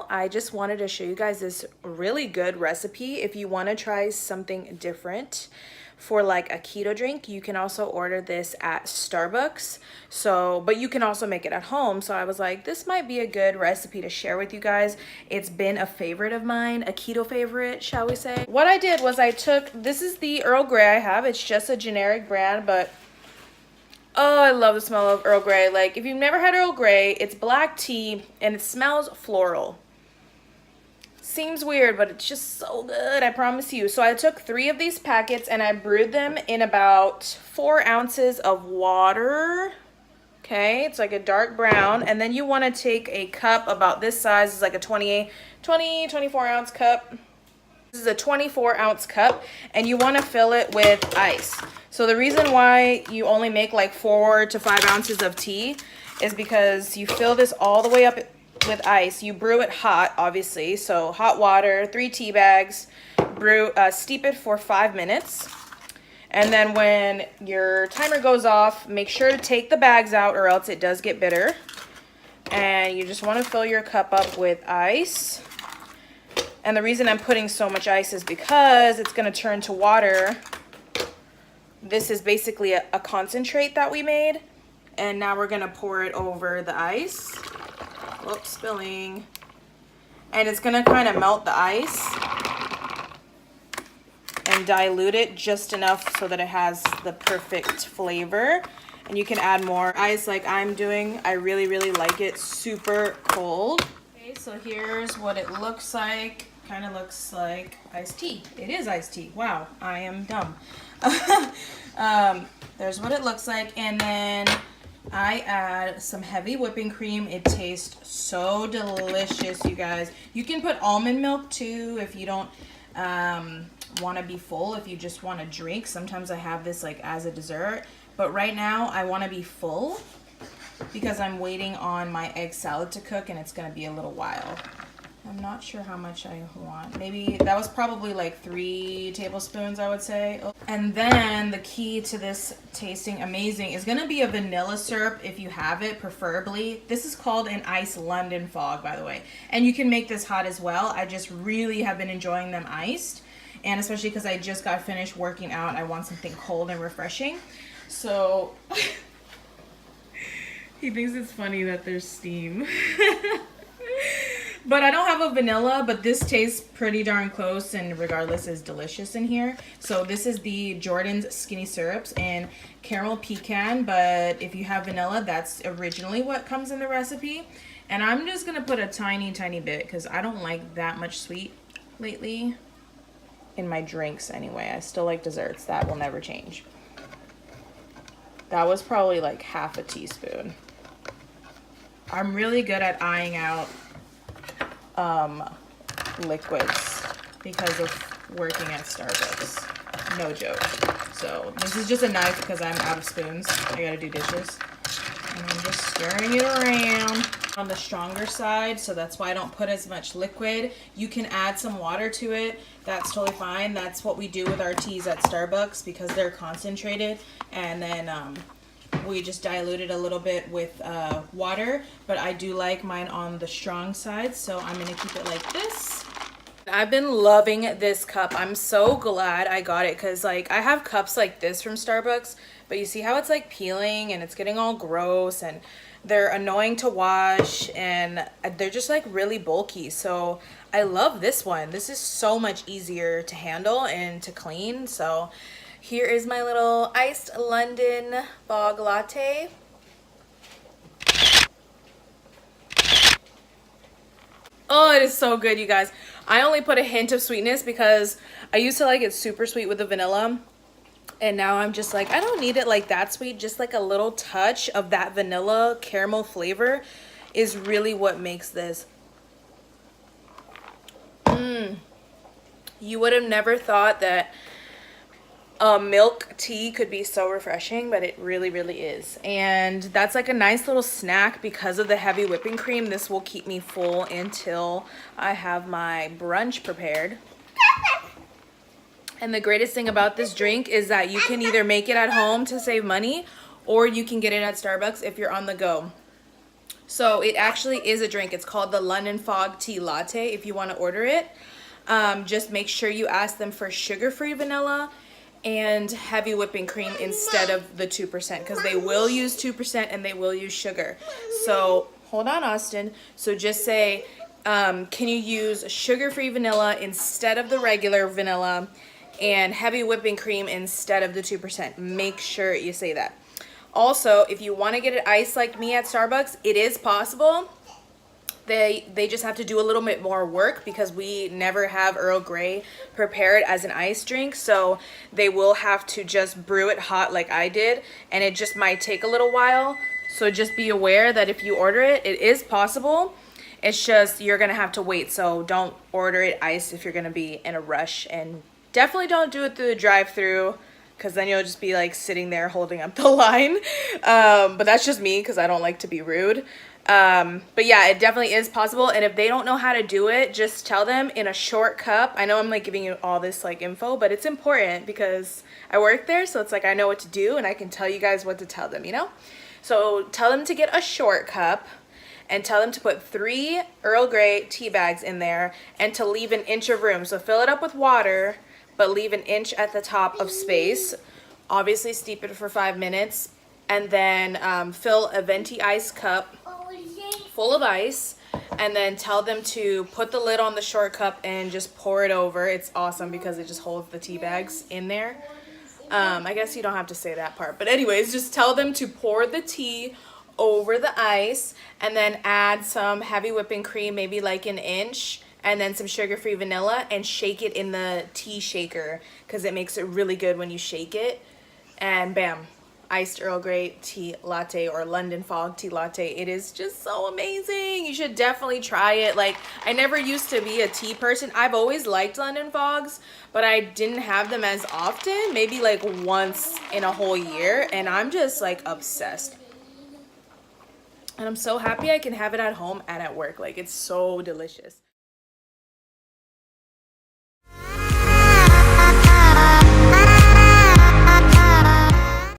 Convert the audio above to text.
now, I just wanted to show you guys this really good recipe. If you want to try something different for like a keto drink, you can also order this at Starbucks. But you can also make it at home. So I was like, this might be a good recipe to share with you guys. It's been a favorite of mine, a keto favorite, shall we say. What I did was this is the Earl Grey I have. It's just a generic brand, but oh, I love the smell of Earl Grey. Like, if you've never had Earl Grey, it's black tea and it smells floral. Seems weird, but it's just so good, I promise you. So I took 3 of these packets and I brewed them in about 4 ounces of water. Okay, it's like a dark brown. And then you want to take a cup about this size. It's like a 24 ounce cup. This is a 24 ounce cup and you want to fill it with ice. So the reason why you only make like 4 to 5 ounces of tea is because you fill this all the way up with ice. You brew it hot, obviously. So hot water, 3 tea bags, steep it for 5 minutes. And then when your timer goes off, make sure to take the bags out or else it does get bitter. And you just want to fill your cup up with ice. And the reason I'm putting so much ice is because it's going to turn to water. This is basically a concentrate that we made. And now we're going to pour it over the ice. Whoops, spilling. And it's going to kind of melt the ice and dilute it just enough so that it has the perfect flavor. And you can add more ice like I'm doing. I really, really like it super cold. Okay, so here's what it looks like. Kind of looks like iced tea. It is iced tea. Wow, I am dumb. There's what it looks like. And then I add some heavy whipping cream. It tastes so delicious, you guys. You can put almond milk too if you don't want to be full, if you just want to drink. Sometimes I have this like as a dessert, but right now I want to be full because I'm waiting on my egg salad to cook and it's going to be a little while. I'm not sure how much I want. Maybe that was probably like 3 tablespoons, I would say. And then the key to this tasting amazing is going to be a vanilla syrup if you have it, preferably. This is called an Ice London Fog, by the way. And you can make this hot as well. I just really have been enjoying them iced. And especially because I just got finished working out, I want something cold and refreshing. So he thinks it's funny that there's steam. But I don't have a vanilla, but this tastes pretty darn close and regardless is delicious in here. So this is the Jordan's Skinny Syrups and caramel pecan, but if you have vanilla, that's originally what comes in the recipe. And I'm just going to put a tiny, tiny bit because I don't like that much sweet lately in my drinks anyway. I still like desserts. That will never change. That was probably like half a teaspoon. I'm really good at eyeing out liquids because of working at Starbucks. No joke. So this is just a knife because I'm out of spoons. I gotta do dishes. And I'm just stirring it around on the stronger side, so that's why I don't put as much liquid. You can add some water to it. That's totally fine. That's what we do with our teas at Starbucks because they're concentrated. And then we just dilute it a little bit with water, but I do like mine on the strong side, so I'm gonna keep it like this. I've been loving this cup. I'm so glad I got it because like I have cups like this from Starbucks, but you see how it's like peeling and it's getting all gross and they're annoying to wash and they're just like really bulky. So I love this one. This is so much easier to handle and to clean. So here is my little iced London fog latte. Oh, it is so good, you guys. I only put a hint of sweetness because I used to like it super sweet with the vanilla. And now I'm just like, I don't need it like that sweet. Just like a little touch of that vanilla caramel flavor is really what makes this. You would have never thought that milk tea could be so refreshing, but it really, really is. And that's like a nice little snack because of the heavy whipping cream. This will keep me full until I have my brunch prepared. And the greatest thing about this drink is that you can either make it at home to save money or you can get it at Starbucks if you're on the go. So it actually is a drink. It's called the London Fog Tea Latte if you want to order it. Just make sure you ask them for sugar-free vanilla and heavy whipping cream instead of the 2%, because they will use 2% and they will use sugar. So hold on, Austin. So just say, can you use sugar-free vanilla instead of the regular vanilla and heavy whipping cream instead of the 2%? Make sure you say that. Also, if you want to get it iced like me at Starbucks, it is possible. They just have to do a little bit more work because we never have Earl Grey prepared as an iced drink. So they will have to just brew it hot like I did, and it just might take a little while. So just be aware that if you order it, it is possible. It's just you're going to have to wait. So don't order it iced if you're going to be in a rush, and definitely don't do it through the drive-thru, because then you'll just be like sitting there holding up the line. But that's just me because I don't like to be rude. But yeah, it definitely is possible. And if they don't know how to do it, just tell them in a short cup. I know I'm like giving you all this like info, but it's important because I work there. So it's like I know what to do and I can tell you guys what to tell them, you know? So tell them to get a short cup and tell them to put 3 Earl Grey tea bags in there and to leave an inch of room. So fill it up with water, but leave an inch at the top of space. Obviously steep it for 5 minutes, and then fill a venti ice cup full of ice, and then tell them to put the lid on the short cup and just pour it over. It's awesome because it just holds the tea bags in there. I guess you don't have to say that part, but anyways, just tell them to pour the tea over the ice and then add some heavy whipping cream, maybe like an inch, and then some sugar-free vanilla, and shake it in the tea shaker because it makes it really good when you shake it. And bam, iced Earl Grey tea latte or London Fog tea latte. It is just so amazing. You should definitely try it. Like, I never used to be a tea person. I've always liked London Fogs, but I didn't have them as often, maybe like once in a whole year, and I'm just like obsessed. And I'm so happy I can have it at home and at work. Like, it's so delicious.